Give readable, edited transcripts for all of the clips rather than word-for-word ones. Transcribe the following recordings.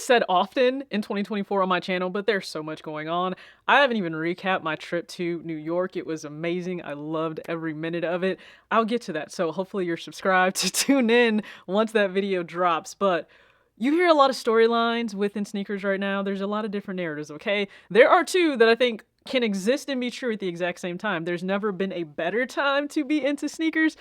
said often in 2024 on my channel, but there's so much going on. I haven't even recapped my trip to New York. It was amazing. I loved every minute of it. I'll get to that. So hopefully you're subscribed to tune in once that video drops. But you hear a lot of storylines within sneakers right now. There's a lot of different narratives, okay? There are two that I think can exist and be true at the exact same time. There's never been a better time to be into sneakers.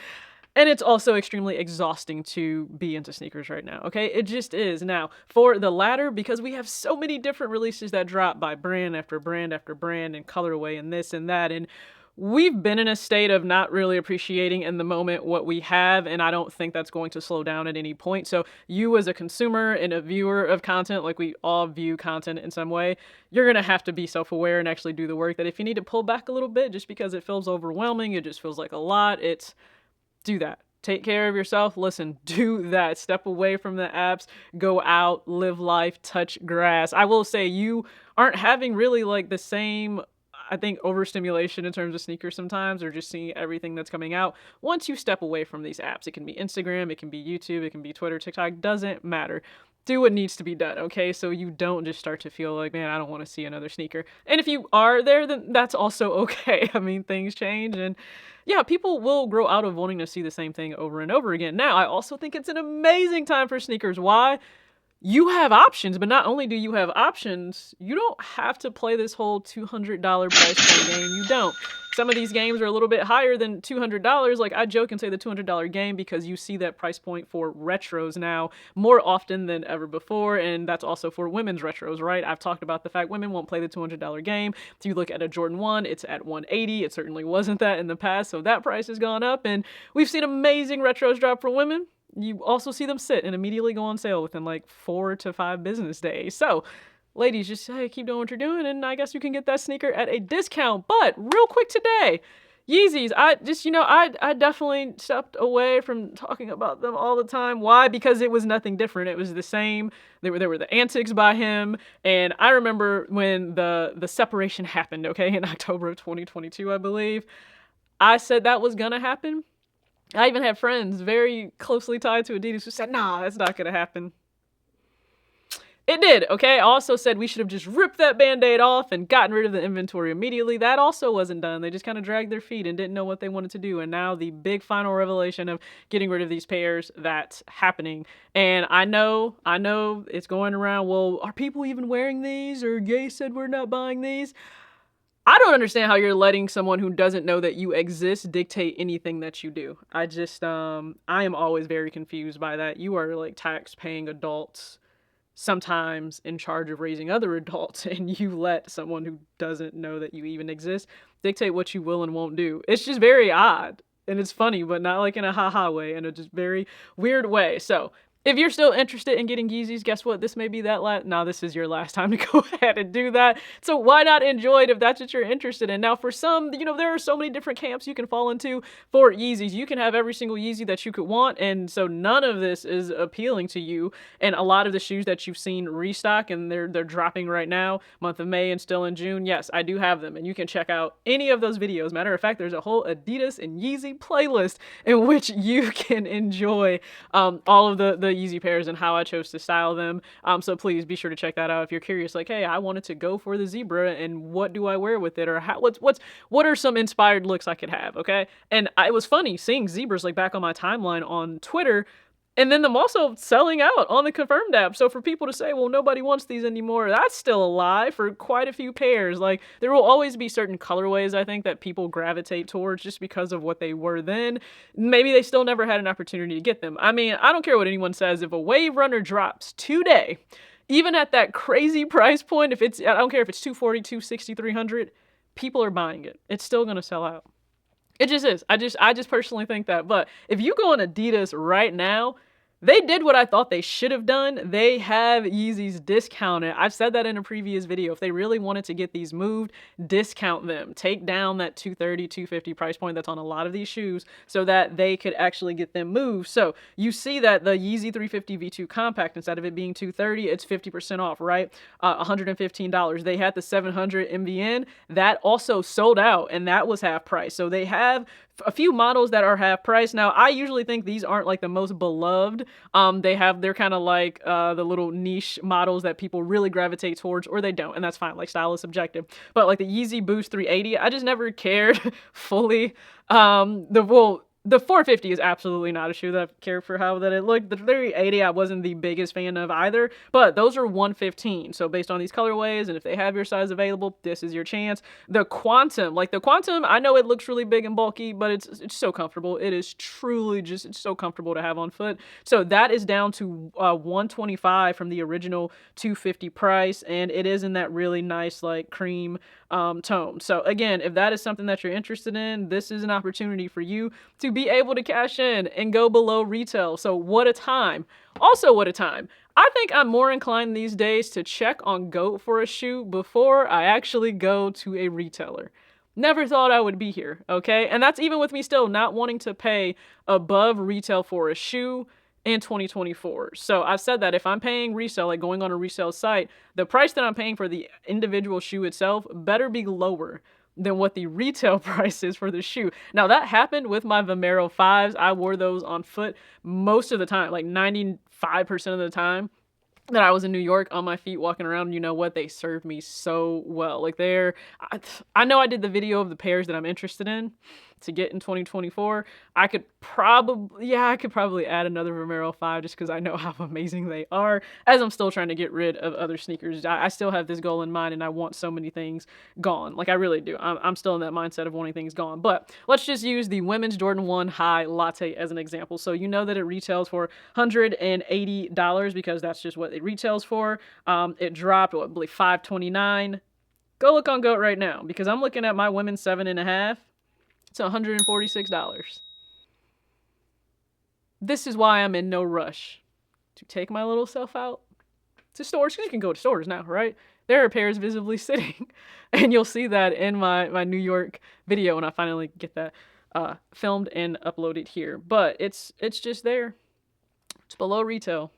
And it's also extremely exhausting to be into sneakers right now, okay? It just is. Now, for the latter, because we have so many different releases that drop by brand after brand after brand and colorway and this and that, and we've been in a state of not really appreciating in the moment what we have, and I don't think that's going to slow down at any point. So you as a consumer and a viewer of content, like we all view content in some way, you're going to have to be self-aware and actually do the work that if you need to pull back a little bit just because it feels overwhelming, it just feels like a lot, do that. Take care of yourself. Listen, do that. Step away from the apps, go out, live life, touch grass. I will say you aren't having really like the same, I think, overstimulation in terms of sneakers sometimes, or just seeing everything that's coming out. Once you step away from these apps, it can be Instagram, it can be YouTube, it can be Twitter, TikTok, doesn't matter. Do what needs to be done, okay? So you don't just start to feel like, man, I don't want to see another sneaker. And if you are there, then that's also okay. I mean, things change, and yeah, people will grow out of wanting to see the same thing over and over again. Now, I also think it's an amazing time for sneakers. Why? You have options, but not only do you have options, you don't have to play this whole $200 price point game. You don't. Some of these games are a little bit higher than $200. Like I joke and say the $200 game because you see that price point for retros now more often than ever before, and that's also for women's retros, right? I've talked about the fact women won't play the $200 game. If you look at a Jordan 1, it's at $180. It certainly wasn't that in the past, so that price has gone up, and we've seen amazing retros drop for women. You also see them sit and immediately go on sale within like 4 to 5 business days. So, ladies, just hey, keep doing what you're doing, and I guess you can get that sneaker at a discount. But real quick today, Yeezys, I definitely stepped away from talking about them all the time. Why? Because it was nothing different. It was the same. There were the antics by him, and I remember when the separation happened, okay, in October of 2022, I believe. I said that was gonna happen. I even had friends very closely tied to Adidas who said, nah, that's not gonna happen. It did, okay? I also said we should have just ripped that band-aid off and gotten rid of the inventory immediately. That also wasn't done. They just kind of dragged their feet and didn't know what they wanted to do. And now the big final revelation of getting rid of these pairs, that's happening. And I know it's going around, well, are people even wearing these? Or Ye said we're not buying these. I don't understand how you're letting someone who doesn't know that you exist dictate anything that you do. I am always very confused by that. You are like tax-paying adults, sometimes in charge of raising other adults, and you let someone who doesn't know that you even exist dictate what you will and won't do. It's just very odd, and it's funny, but not like in a ha-ha way, in a just very weird way. So if you're still interested in getting Yeezys, guess what? This may be that last. Now this is your last time to go ahead and do that. So why not enjoy it if that's what you're interested in? Now for some, there are so many different camps you can fall into for Yeezys. You can have every single Yeezy that you could want, and so none of this is appealing to you. And a lot of the shoes that you've seen restock and they're dropping right now, month of May and still in June. Yes, I do have them, and you can check out any of those videos. Matter of fact, there's a whole Adidas and Yeezy playlist in which you can enjoy all of the Yeezy pairs and how I chose to style them. So please be sure to check that out if you're curious. Like, hey, I wanted to go for the zebra, and what do I wear with it, or what are some inspired looks I could have? Okay, and it was funny seeing zebras like back on my timeline on Twitter. And then them also selling out on the Confirmed app. So for people to say, well, nobody wants these anymore, that's still a lie for quite a few pairs. Like, there will always be certain colorways, I think, that people gravitate towards just because of what they were then. Maybe they still never had an opportunity to get them. I mean, I don't care what anyone says. If a Wave Runner drops today, even at that crazy price point, I don't care if it's 240, 260, 300, people are buying it. It's still going to sell out. It just is. I just personally think that. But if you go on Adidas right now, they did what I thought they should have done. They have Yeezys discounted. I've said that in a previous video. If they really wanted to get these moved, discount them. Take down that $230, $250 price point that's on a lot of these shoes so that they could actually get them moved. So you see that the Yeezy 350 V2 Compact, instead of it being $230, it's 50% off, right? $115. They had the 700 MVN. That also sold out, and that was half price. So they have a few models that are half price. Now, I usually think these aren't like the most beloved. They're kind of like the little niche models that people really gravitate towards, or they don't, and that's fine. Like, style is subjective. But like the Yeezy Boost 380, I just never cared fully. The 450 is absolutely not a shoe that I care for how that it looked. The 380 I wasn't the biggest fan of either, but those are 115. So based on these colorways, and if they have your size available, this is your chance. The Quantum, I know it looks really big and bulky, but it's so comfortable. It is truly just, it's so comfortable to have on foot. So that is down to 125 from the original 250 price, and it is in that really nice like cream tone. So again, if that is something that you're interested in, this is an opportunity for you to be able to cash in and go below retail. So what a time. Also, what a time. I think I'm more inclined these days to check on GOAT for a shoe before I actually go to a retailer. Never thought I would be here, okay? And that's even with me still not wanting to pay above retail for a shoe in 2024. So I've said that if I'm paying resale, like going on a resale site, the price that I'm paying for the individual shoe itself better be lower than what the retail price is for the shoe. Now, that happened with my Vomero 5s. I wore those on foot most of the time, like 95% of the time that I was in New York on my feet walking around. You know what? They served me so well. Like I know I did the video of the pairs that I'm interested in to get in 2024. I could probably add another Vomero 5 just because I know how amazing they are, as I'm still trying to get rid of other sneakers. I still have this goal in mind, and I want so many things gone. Like, I really do. I'm still in that mindset of wanting things gone. But let's just use the women's Jordan 1 High Latte as an example. So you know that it retails for $180 because that's just what it retails for. It dropped, I believe, $529. Go look on GOAT right now, because I'm looking at my women's 7.5. It's $146. This is why I'm in no rush to take my little self out to stores. You can go to stores now, right? There are pairs visibly sitting, and you'll see that in my New York video when I finally get that filmed and uploaded here. But it's just there. It's below retail.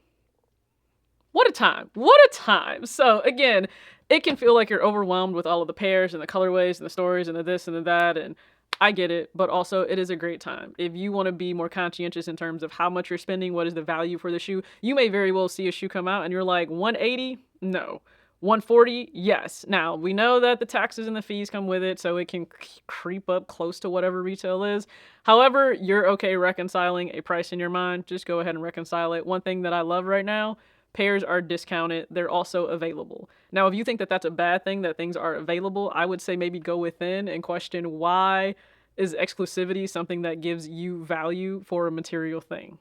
What a time. What a time. So again, it can feel like you're overwhelmed with all of the pairs and the colorways and the stories and the this and the that, and I get it, but also it is a great time. If you want to be more conscientious in terms of how much you're spending, what is the value for the shoe, you may very well see a shoe come out and you're like, 180? No. 140? Yes. Now, we know that the taxes and the fees come with it, so it can creep up close to whatever retail is. However, you're okay reconciling a price in your mind. Just go ahead and reconcile it. One thing that I love right now, pairs are discounted. They're also available. Now, if you think that that's a bad thing, that things are available, I would say maybe go within and question, why is exclusivity something that gives you value for a material thing?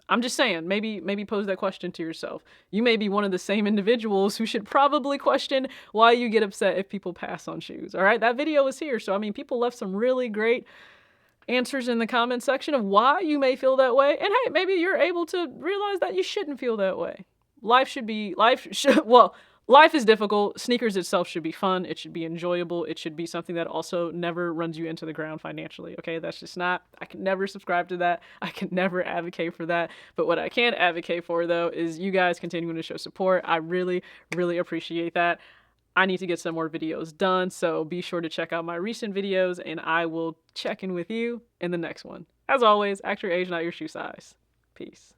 I'm just saying, maybe pose that question to yourself. You may be one of the same individuals who should probably question why you get upset if people pass on shoes. All right, that video is here. So, I mean, people left some really great answers in the comment section of why you may feel that way. And hey, maybe you're able to realize that you shouldn't feel that way. Life is difficult. Sneakers itself should be fun. It should be enjoyable. It should be something that also never runs you into the ground financially. Okay, that's just not, I can never subscribe to that. I can never advocate for that. But what I can advocate for, though, is you guys continuing to show support. I really, really appreciate that. I need to get some more videos done, so be sure to check out my recent videos, and I will check in with you in the next one. As always, act your age, not your shoe size. Peace.